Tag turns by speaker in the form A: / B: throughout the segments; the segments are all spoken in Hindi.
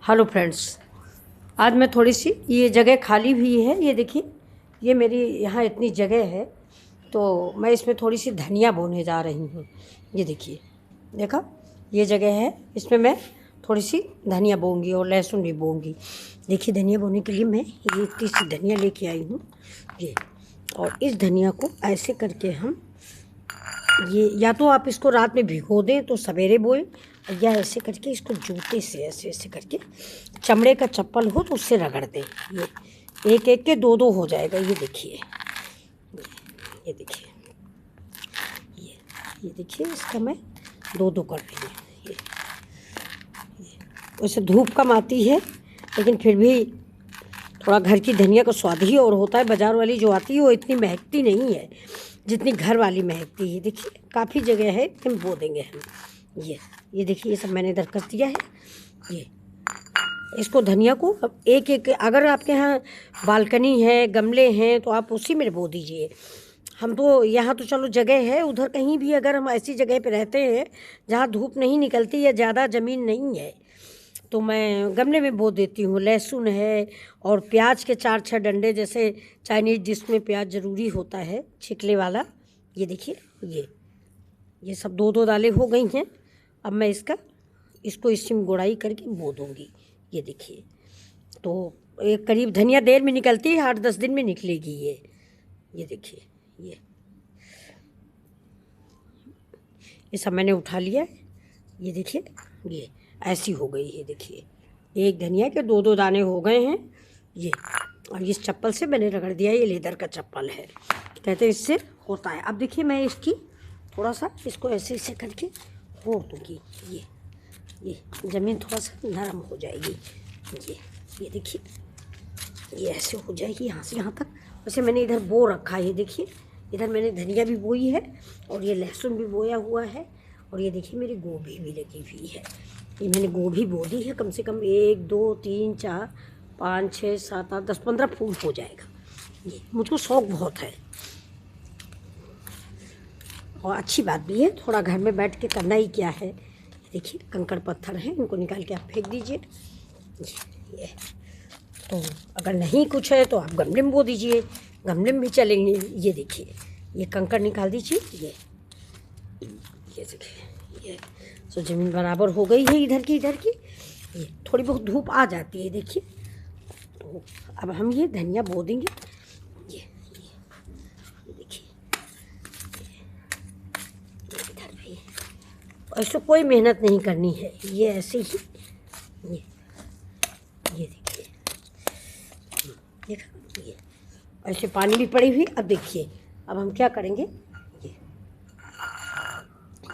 A: हेलो फ्रेंड्स, आज मैं थोड़ी सी ये जगह खाली हुई है। ये देखिए, ये मेरी यहाँ इतनी जगह है तो मैं इसमें थोड़ी सी धनिया बोने जा रही हूँ। ये देखिए, देखा ये जगह है, इसमें मैं थोड़ी सी धनिया बोऊंगी और लहसुन भी बोऊंगी। देखिए, धनिया बोने के लिए मैं ये इतनी सी धनिया लेके आई हूँ। ये और इस धनिया को ऐसे करके हम ये या तो आप इसको रात में भिगो दें तो सवेरे बोएं, या ऐसे करके इसको जूते से ऐसे ऐसे करके, चमड़े का चप्पल हो तो उससे रगड़ दें। ये एक एक के दो दो हो जाएगा। ये देखिए, ये देखिए, ये देखिए, इसका मैं दो दो कर रही हूँ। ये वैसे धूप कम आती है लेकिन फिर भी थोड़ा घर की धनिया का स्वाद ही और होता है। बाज़ार वाली जो आती है वो इतनी महकती नहीं है जितनी घर वाली महकती है। देखिए, काफ़ी जगह है, हम बो देंगे हम। ये देखिए, ये सब मैंने इधर कर दिया है। ये इसको धनिया को अब एक एक, अगर आपके यहाँ बालकनी है, गमले हैं तो आप उसी में बो दीजिए। हम तो यहाँ तो चलो जगह है, उधर कहीं भी अगर हम ऐसी जगह पे रहते हैं जहाँ धूप नहीं निकलती या ज़्यादा ज़मीन नहीं है तो मैं गमले में बो देती हूँ। लहसुन है और प्याज के 4-6 डंडे, जैसे चाइनीज़ डिश में प्याज ज़रूरी होता है छिकले वाला। ये देखिए, ये सब दो दो दालें हो गई हैं। अब मैं इसको इसी में गुड़ाई करके बो दूँगी। ये देखिए, तो एक करीब धनिया देर में निकलती है, 8-10 दिन में निकलेगी ये देखिए, ये सब मैंने उठा लिया है। ये देखिए, ये ऐसी हो गई है। देखिए, एक धनिया के दो दो दाने हो गए हैं। ये और इस चप्पल से मैंने रगड़ दिया, ये लेदर का चप्पल है, कहते हैं इससे होता है। अब देखिए, मैं इसकी थोड़ा सा इसको ऐसे ऐसे करके फोड़ दूँगी। ये ज़मीन थोड़ा सा नरम हो जाएगी। ये देखिए, ये ऐसे हो जाएगी यहाँ से यहाँ तक। वैसे मैंने इधर बो रखा है। ये देखिए, इधर मैंने धनिया भी बोई है और ये लहसुन भी बोया हुआ है। और ये देखिए, मेरी गोभी भी लगी हुई है। ये मैंने गोभी बो दी है, कम से कम 1 2 3 4 5 6 7 8 10 15 फूल हो जाएगा। ये मुझको शौक़ बहुत है और अच्छी बात भी है। थोड़ा घर में बैठ के करना ही क्या है। देखिए, कंकड़ पत्थर हैं, इनको निकाल के आप फेंक दीजिए। ये तो अगर नहीं कुछ है तो आप गमले में बो दीजिए, गमले में भी चलेंगे। ये देखिए, ये कंकड़ निकाल दीजिए। ये देखिए, ये तो ज़मीन बराबर हो गई है इधर की। ये थोड़ी बहुत धूप आ जाती है। देखिए, तो अब हम ये धनिया बो देंगे। ये देखिए, इधर भी ऐसे कोई मेहनत नहीं करनी है, ये ऐसे ही। ये देखिए, देखा, ये ऐसे पानी भी पड़ी हुई। अब देखिए, अब हम क्या करेंगे।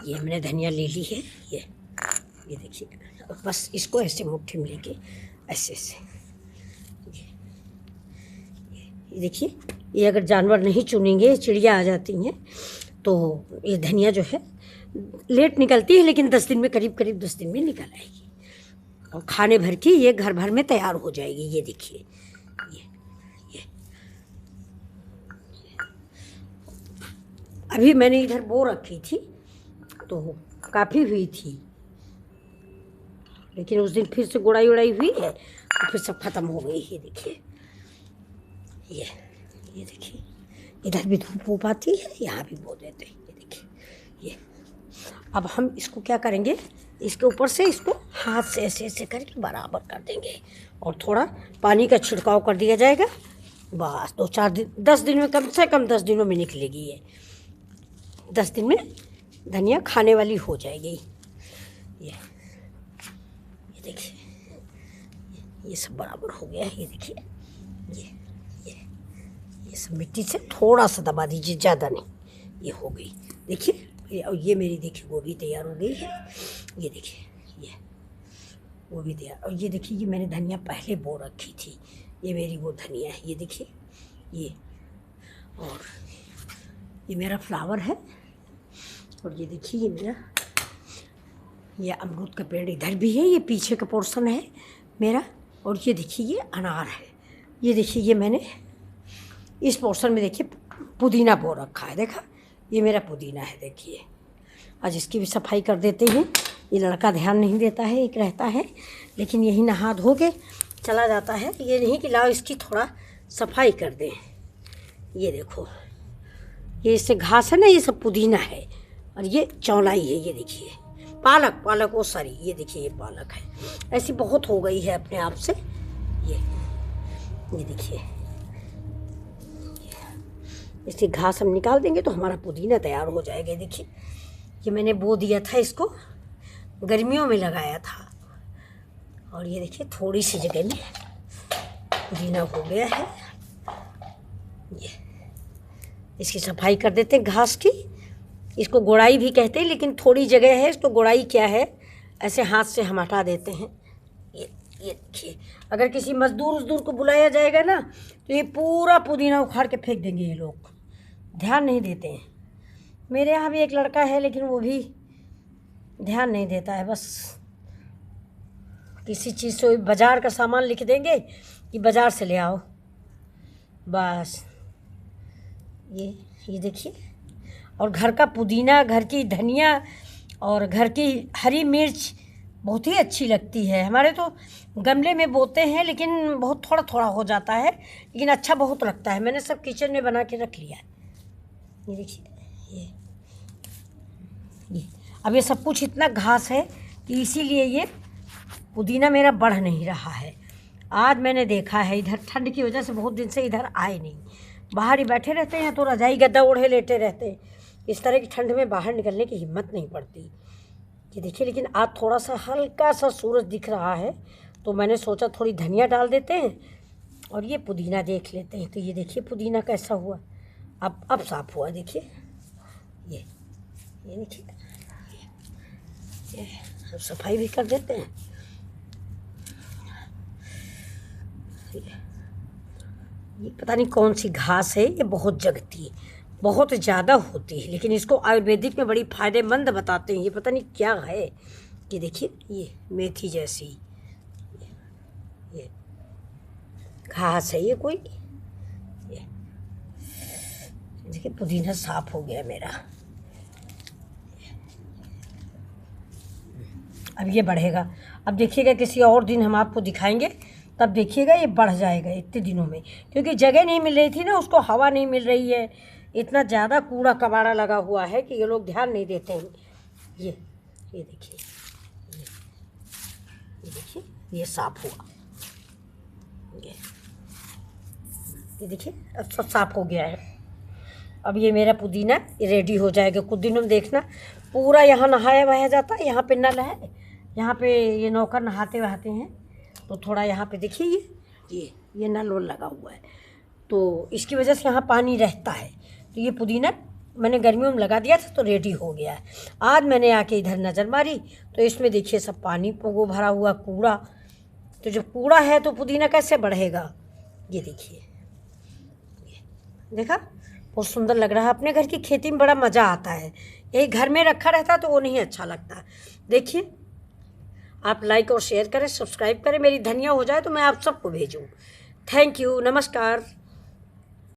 A: ये मैंने धनिया ले ली है। ये देखिए, बस इसको ऐसे मुट्ठी में लेके ऐसे ऐसे। ये देखिए, ये अगर जानवर नहीं चुनेंगे, चिड़िया आ जाती हैं तो ये धनिया जो है लेट निकलती है, लेकिन 10 दिन में, करीब 10 दिन में निकल आएगी और खाने भर की ये घर भर में तैयार हो जाएगी। ये देखिए, ये अभी मैंने इधर बो रखी थी तो काफ़ी हुई थी, लेकिन उस दिन फिर से गुड़ाई उड़ाई हुई है तो फिर सब ख़त्म हो गई। ये देखिए, ये देखिए, इधर भी धूप आती है, यहाँ भी बो देते हैं। ये देखिए, ये अब हम इसको क्या करेंगे, इसके ऊपर से इसको हाथ से ऐसे ऐसे करके बराबर कर देंगे और थोड़ा पानी का छिड़काव कर दिया जाएगा। बस 2-4 दिन, 10 दिन में, कम से कम 10 दिनों में निकलेगी ये। 10 दिन में धनिया खाने वाली हो जाएगी। ये देखिए, ये सब बराबर हो गया है। ये देखिए, ये सब मिट्टी से थोड़ा सा दबा दीजिए, ज़्यादा नहीं। ये हो गई। देखिए, और ये मेरी देखिए गोभी तैयार हो गई है। ये देखिए, ये गोभी तैयार। और ये देखिए, ये मैंने धनिया पहले बो रखी थी, ये मेरी वो धनिया है। ये देखिए, ये और ये मेरा फ्लावर है। और ये देखिए, ये मेरा ये अमरूद का पेड़ इधर भी है, ये पीछे का पोर्शन है मेरा। और ये देखिए, ये अनार है। ये देखिए, ये मैंने इस पोर्शन में देखिए पुदीना बो रखा है। देखा, ये मेरा पुदीना है। देखिए, आज इसकी भी सफाई कर देते हैं। ये लड़का ध्यान नहीं देता है, एक रहता है, लेकिन यही नहा धो के चला जाता है। ये नहीं कि लाओ इसकी थोड़ा सफाई कर दें। ये देखो, ये इससे घास है ना, ये सब पुदीना है, और ये चौलाई है। ये देखिए पालक वो सारी, ये देखिए ये पालक है। ऐसी बहुत हो गई है अपने आप से। ये देखिए, इसकी घास हम निकाल देंगे तो हमारा पुदीना तैयार हो जाएगा। देखिए, ये मैंने बो दिया था, इसको गर्मियों में लगाया था, और ये देखिए थोड़ी सी जगह में पुदीना हो गया है। ये इसकी सफाई कर देते हैं घास की। इसको गोड़ाई भी कहते हैं, लेकिन थोड़ी जगह है, इसको गोड़ाई क्या है, ऐसे हाथ से हम हटा देते हैं। ये देखिए, अगर किसी मजदूर को बुलाया जाएगा ना, तो ये पूरा पुदीना उखाड़ के फेंक देंगे। ये लोग ध्यान नहीं देते हैं। मेरे यहाँ भी एक लड़का है, लेकिन वो भी ध्यान नहीं देता है। बस किसी चीज़ से बाज़ार का सामान लिख देंगे कि बाज़ार से ले आओ, बस। ये देखिए, और घर का पुदीना, घर की धनिया और घर की हरी मिर्च बहुत ही अच्छी लगती है। हमारे तो गमले में बोते हैं, लेकिन बहुत थोड़ा थोड़ा हो जाता है, लेकिन अच्छा बहुत लगता है। मैंने सब किचन में बना के रख लिया है। ये देखिए, ये अब ये सब कुछ इतना घास है कि इसीलिए ये पुदीना मेरा बढ़ नहीं रहा है। आज मैंने देखा है, इधर ठंड की वजह से बहुत दिन से इधर आए नहीं, बाहर ही बैठे रहते हैं, तो रजाई गद्दा ओढ़े लेटे रहते हैं। इस तरह की ठंड में बाहर निकलने की हिम्मत नहीं पड़ती। ये देखिए, लेकिन आज थोड़ा सा हल्का सा सूरज दिख रहा है, तो मैंने सोचा थोड़ी धनिया डाल देते हैं और ये पुदीना देख लेते हैं। तो ये देखिए पुदीना कैसा हुआ, अब साफ़ हुआ। देखिए, ये देखिए, ये सफाई भी कर देते हैं। ये पता नहीं कौन सी घास है, ये बहुत जगती है, बहुत ज़्यादा होती है, लेकिन इसको आयुर्वेदिक में बड़ी फ़ायदेमंद बताते हैं। ये पता नहीं क्या है। ये देखिए, ये मेथी जैसी ये घास है, ये कोई। ये देखिए, पुदीना साफ हो गया मेरा। अब ये बढ़ेगा। अब देखिएगा, किसी और दिन हम आपको दिखाएंगे, तब देखिएगा ये बढ़ जाएगा इतने दिनों में, क्योंकि जगह नहीं मिल रही थी ना, उसको हवा नहीं मिल रही है। इतना ज़्यादा कूड़ा कबाड़ा लगा हुआ है कि ये लोग ध्यान नहीं देते हैं। ये देखिए, ये देखिए, ये साफ हुआ। ये देखिए, अब सब साफ हो गया है। अब ये मेरा पुदीना रेडी हो जाएगा। कुछ दिनों में देखना, पूरा यहाँ नहाया वहाया जाता है। यहाँ पे नल है, यहाँ पे ये नौकर नहाते वहाते हैं, तो थोड़ा यहाँ पे देखिए ये नल वल लगा हुआ है, तो इसकी वजह से यहाँ पानी रहता है। तो ये पुदीना मैंने गर्मियों में लगा दिया था, तो रेडी हो गया है। आज मैंने आके इधर नज़र मारी, तो इसमें देखिए सब पानी वो भरा हुआ कूड़ा। तो जब कूड़ा है तो पुदीना कैसे बढ़ेगा। ये देखिए, देखा, बहुत सुंदर लग रहा है। अपने घर की खेती में बड़ा मज़ा आता है। यही घर में रखा रहता तो वो नहीं अच्छा लगता। देखिए, आप लाइक और शेयर करें, सब्सक्राइब करें। मेरी धनिया हो जाए तो मैं आप सबको भेजूँ। थैंक यू, नमस्कार।